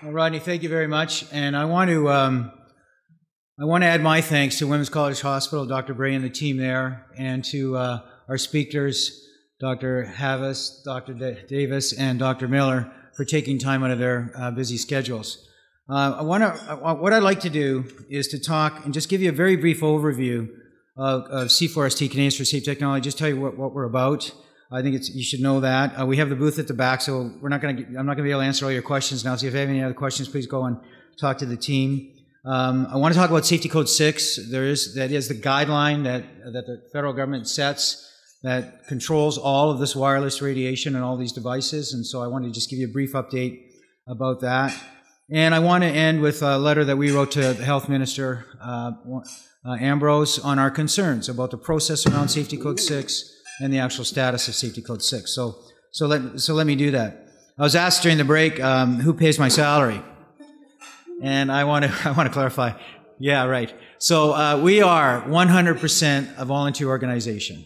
Well, Rodney, thank you very much. And I want to add my thanks to Women's College Hospital, Dr. Bray and the team there, and to our speakers, Dr. Havas, Dr. Davis, and Dr. Miller, for taking time out of their busy schedules. What I'd like to do is to talk and just give you a very brief overview of C4ST, Canadians for Safe Technology, just tell you what we're about. I think you should know that. We have the booth at the back, so I'm not going to be able to answer all your questions now. So if you have any other questions, please go and talk to the team. I want to talk about Safety Code 6. That is the guideline that the federal government sets that controls all of this wireless radiation and all these devices. And so I want to just give you a brief update about that. And I want to end with a letter that we wrote to the Health Minister, Ambrose, on our concerns about the process around Safety Code 6 and the actual status of Safety Code 6. So let me do that. I was asked during the break, who pays my salary? And I want to clarify. Yeah, right. So we are 100% a volunteer organization.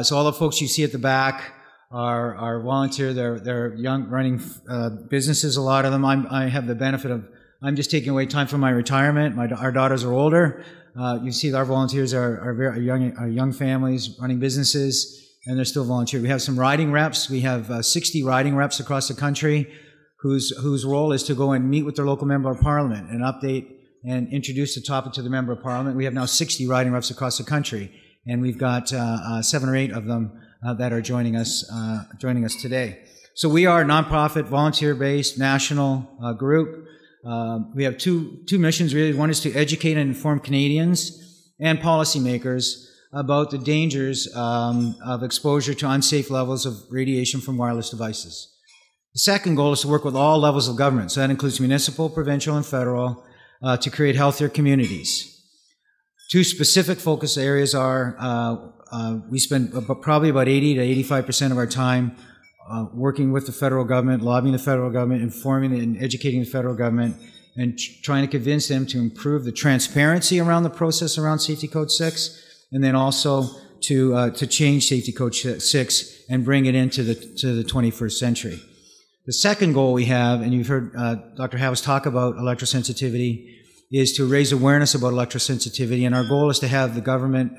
So all the folks you see at the back are volunteer. They're young, running businesses. A lot of them. I have the benefit of I'm just taking away time from my retirement. Our daughters are older. You see, our volunteers are very young families running businesses, and they're still volunteer. We have some riding reps. We have 60 riding reps across the country whose role is to go and meet with their local member of parliament and update and introduce the topic to the member of parliament. We have now 60 riding reps across the country, and we've got 7 or 8 of them that are joining us today. So we are a nonprofit, volunteer-based national group. We have two missions really. One is to educate and inform Canadians and policymakers about the dangers of exposure to unsafe levels of radiation from wireless devices. The second goal is to work with all levels of government, so that includes municipal, provincial, and federal, to create healthier communities. 2 specific focus areas are we spend probably about 80 to 85% of our time working with the federal government, lobbying the federal government, informing and educating the federal government, and trying to convince them to improve the transparency around the process around Safety Code 6, and then also to change Safety Code 6 and bring it into the 21st century. The second goal we have, and you've heard Dr. Havas talk about electrosensitivity, is to raise awareness about electrosensitivity, and our goal is to have the government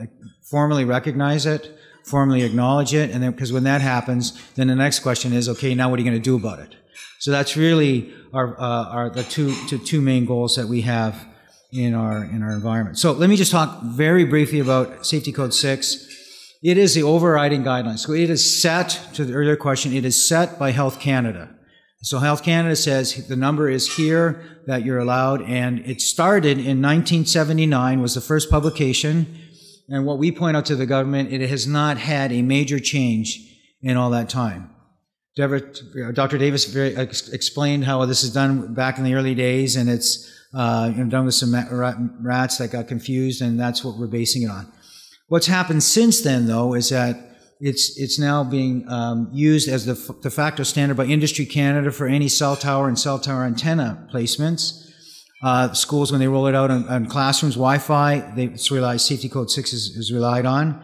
formally recognize it, formally acknowledge it, and then, because when that happens, then the next question is, okay, now what are you going to do about it? So that's really the two main goals that we have in our environment. So let me just talk very briefly about Safety Code 6. It is the overriding guidelines. So it is set, to the earlier question, it is set by Health Canada. So Health Canada says the number is here that you're allowed, and it started in 1979, was the first publication. And what we point out to the government, it has not had a major change in all that time. Dr. Davis explained how this is done back in the early days, and it's done with some rats that got confused, and that's what we're basing it on. What's happened since then, though, is that it's now being used as the de facto standard by Industry Canada for any cell tower and cell tower antenna placements. Schools, when they roll it out on classrooms, Wi-Fi, it's realized Safety Code 6 is relied on.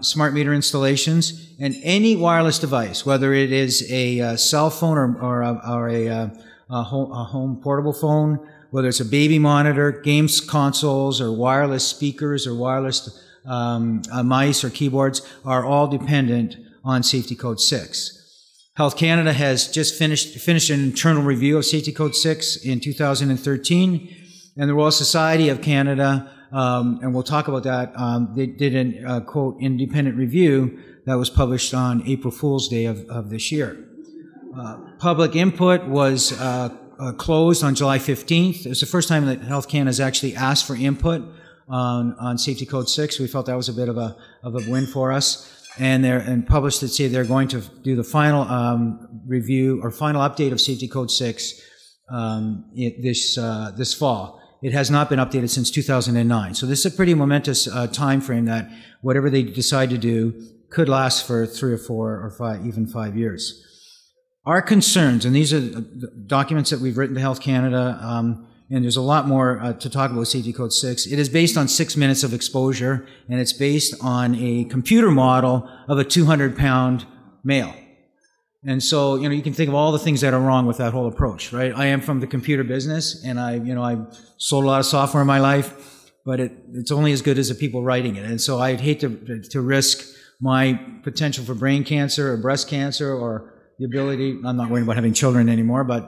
Smart meter installations, and any wireless device, whether it is a cell phone or a home portable phone, whether it's a baby monitor, games consoles, or wireless speakers, or wireless mice or keyboards, are all dependent on Safety Code 6. Health Canada has just finished an internal review of Safety Code 6 in 2013, and the Royal Society of Canada, and we'll talk about that, they did a quote independent review that was published on April Fool's Day of this year. Public input was closed on July 15th. It was the first time that Health Canada has actually asked for input on Safety Code 6. We felt that was a bit of a win for us. And published that say they're going to do the final review or final update of Safety Code 6 this fall. It has not been updated since 2009. So this is a pretty momentous time frame that whatever they decide to do could last for 3 or 4 or 5, even 5 years. Our concerns, and these are documents that we've written to Health Canada, and there's a lot more to talk about Safety Code 6. It is based on 6 minutes of exposure, and it's based on a computer model of a 200-pound male. And so, you can think of all the things that are wrong with that whole approach, right? I am from the computer business, and I sold a lot of software in my life, but it's only as good as the people writing it. And so I'd hate to risk my potential for brain cancer or breast cancer or the ability, I'm not worried about having children anymore, but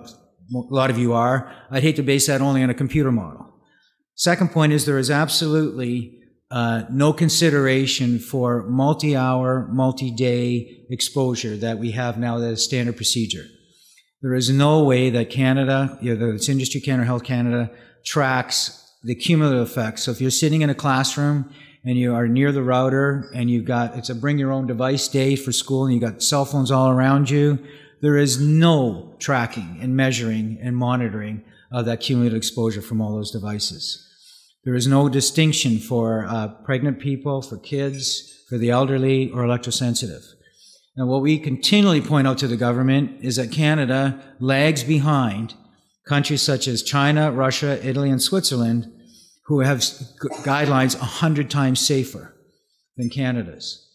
a lot of you are. I'd hate to base that only on a computer model. Second point is there is absolutely no consideration for multi-hour, multi-day exposure that we have now that is standard procedure. There is no way that Canada, either it's Industry Canada or Health Canada, tracks the cumulative effects. So if you're sitting in a classroom and you are near the router and it's a bring your own device day for school and you've got cell phones all around you, there is no tracking and measuring and monitoring of that cumulative exposure from all those devices. There is no distinction for pregnant people, for kids, for the elderly, or electrosensitive. Now, what we continually point out to the government is that Canada lags behind countries such as China, Russia, Italy, and Switzerland, who have guidelines 100 times safer than Canada's.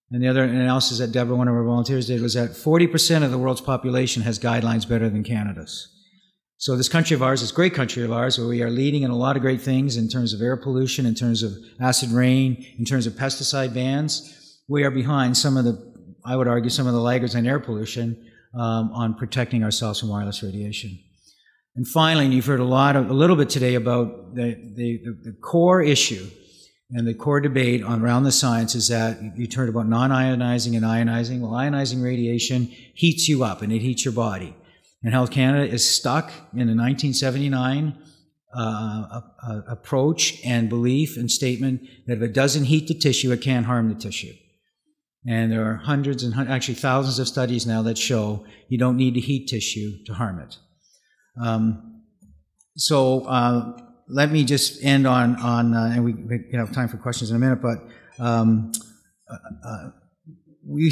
And the other analysis that Deborah, one of our volunteers, did was that 40% of the world's population has guidelines better than Canada's. So this country of ours, this great country of ours, where we are leading in a lot of great things in terms of air pollution, in terms of acid rain, in terms of pesticide bans, we are behind I would argue, some of the laggards in air pollution on protecting ourselves from wireless radiation. And finally, and you've heard a little bit today about the core issue and the core debate around the science is that you heard about non-ionizing and ionizing. Well, ionizing radiation heats you up and it heats your body. And Health Canada is stuck in the 1979 approach and belief and statement that if it doesn't heat the tissue, it can't harm the tissue. And there are hundreds and actually thousands of studies now that show you don't need to heat tissue to harm it. Let me just end on and we can have time for questions in a minute, but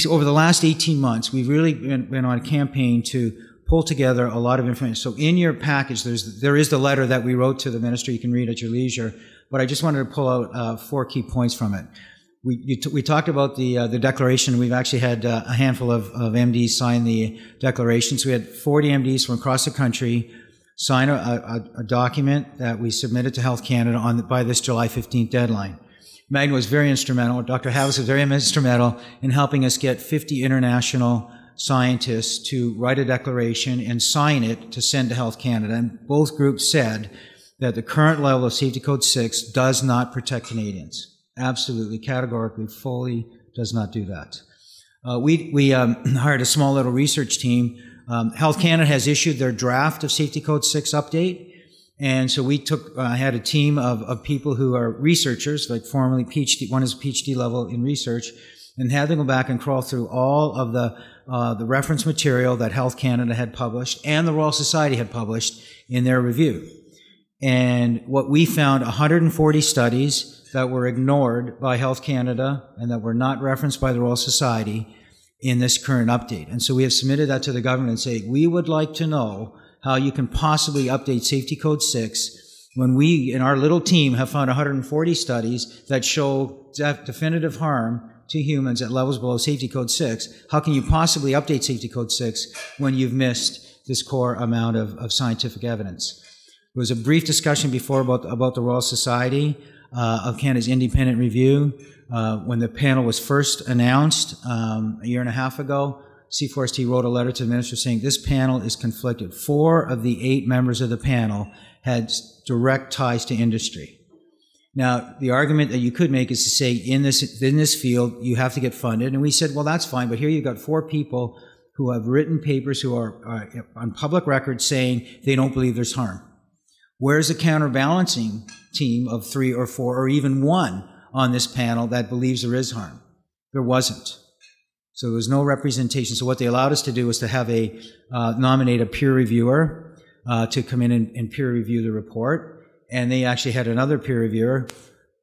over the last 18 months, we've really been on a campaign to pull together a lot of information. So in your package, there is the letter that we wrote to the minister. You can read at your leisure. But I just wanted to pull out 4 key points from it. We talked about the declaration. We've actually had a handful of MDs sign the declaration. So we had 40 MDs from across the country sign a document that we submitted to Health Canada by this July 15th deadline. Magna was very instrumental. Dr. Havas was very instrumental in helping us get 50 international scientists to write a declaration and sign it to send to Health Canada. And both groups said that the current level of Safety Code 6 does not protect Canadians. Absolutely, categorically, fully does not do that. We hired a small little research team. Health Canada has issued their draft of Safety Code 6 update. And so we had a team of people who are researchers, like formerly PhD, one is PhD level in research, and had them go back and crawl through all of the reference material that Health Canada had published and the Royal Society had published in their review. And what we found, 140 studies that were ignored by Health Canada and that were not referenced by the Royal Society in this current update. And so we have submitted that to the government and say, we would like to know how you can possibly update Safety Code 6 when we, in our little team, have found 140 studies that show definitive harm to humans at levels below Safety Code 6. How can you possibly update Safety Code 6 when you've missed this core amount of scientific evidence? There was a brief discussion before about the Royal Society of Canada's independent review. When the panel was first announced a year and a half ago, C4ST wrote a letter to the minister saying this panel is conflicted. 4 of the 8 members of the panel had direct ties to industry. Now, the argument that you could make is to say in this field, you have to get funded. And we said, well, that's fine, but here you've got 4 people who have written papers who are on public record saying they don't believe there's harm. Where's the counterbalancing team of 3 or 4 or even 1 on this panel that believes there is harm? There wasn't. So there was no representation. So what they allowed us to do was to have nominate a peer reviewer to come in and peer review the report. And they actually had another peer reviewer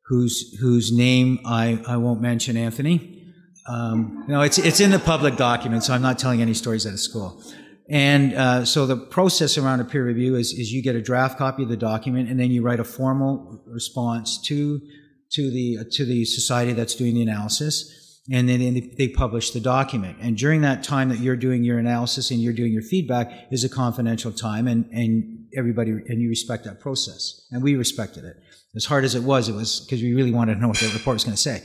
whose name I won't mention, Anthony. No, it's in the public document, so I'm not telling any stories out of school. And so the process around a peer review is you get a draft copy of the document, and then you write a formal response to the society that's doing the analysis. and then they publish the document. And during that time that you're doing your analysis and you're doing your feedback is a confidential time, and you respect that process. And we respected it. As hard as it was because we really wanted to know what the report was going to say.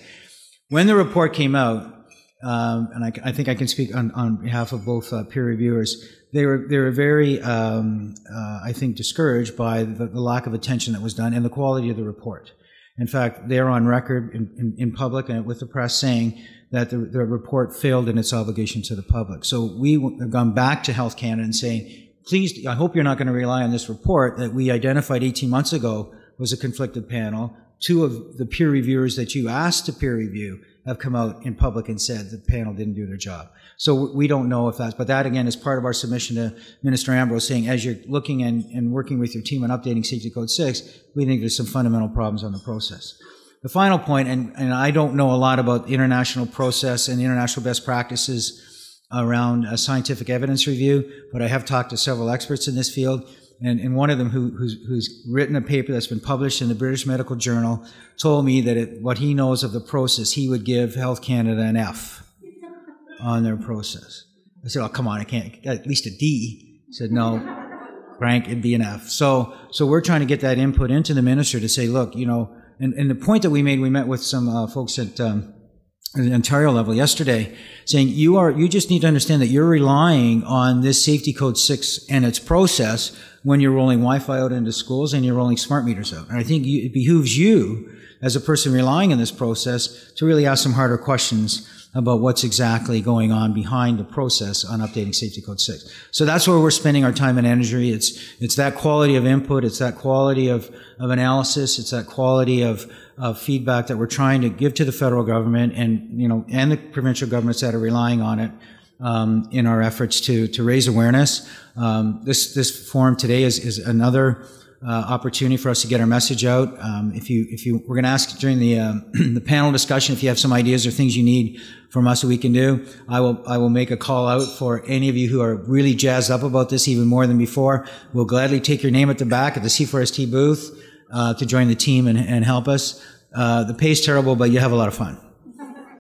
When the report came out, and I think I can speak on behalf of both peer reviewers, they were very, I think, discouraged by the lack of attention that was done and the quality of the report. In fact, they're on record in public and with the press saying that the report failed in its obligation to the public. So we have gone back to Health Canada and saying, please, I hope you're not going to rely on this report that we identified 18 months ago was a conflicted panel. 2 of the peer reviewers that you asked to peer review have come out in public and said the panel didn't do their job. So we don't know if that's, but that again is part of our submission to Minister Ambrose saying as you're looking and working with your team on updating Safety Code 6, we think there's some fundamental problems on the process. The final point, and I don't know a lot about international process and international best practices around scientific evidence review, but I have talked to several experts in this field. And one of them who's written a paper that's been published in the British Medical Journal told me that what he knows of the process, he would give Health Canada an F on their process. I said, oh, come on, I can't get at least a D. He said, no, Frank, it'd be an F. So we're trying to get that input into the minister to say, look, you know, and the point that we met with some folks at the Ontario level yesterday, saying you just need to understand that you're relying on this Safety Code 6 and its process when you're rolling Wi-Fi out into schools and you're rolling smart meters out. And I think it behooves you, as a person relying on this process, to really ask some harder questions about what's exactly going on behind the process on updating Safety Code 6. So that's where we're spending our time and energy. It's that quality of input, it's that quality of analysis, it's that quality of feedback that we're trying to give to the federal government and, you know, and the provincial governments that are relying on it in our efforts to raise awareness. This forum today is another opportunity for us to get our message out. We're going to ask during the panel discussion if you have some ideas or things you need from us that we can do. I will make a call out for any of you who are really jazzed up about this even more than before. We'll gladly take your name at the back at the C4ST booth to join the team and help us. The pay's terrible, but you have a lot of fun.